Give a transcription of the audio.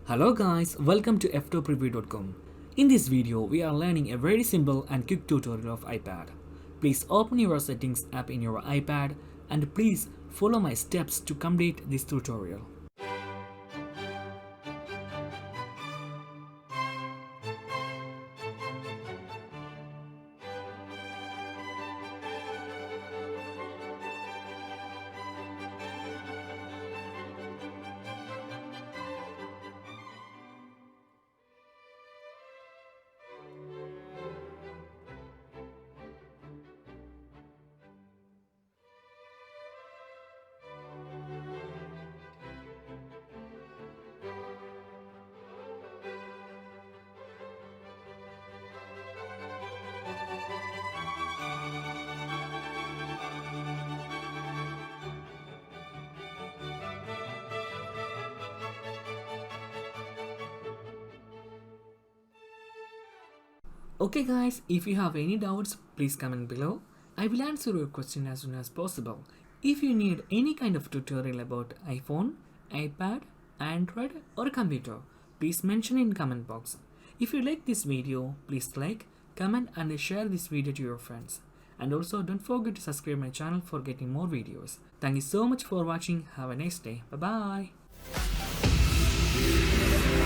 Hello guys, welcome to Ftopreview.com. In this video, we are learning a very simple and quick tutorial of iPad. Please open your settings app in your iPad and please follow my steps to complete this tutorial. Okay guys, if you have any doubts, please comment below. I will answer your question as soon as possible. If you need any kind of tutorial about iPhone, iPad, Android or computer, please mention in comment box. If you like this video, please like, comment and share this video to your friends. And also don't forget to subscribe my channel for getting more videos. Thank you so much for watching. Have a nice day. Bye bye.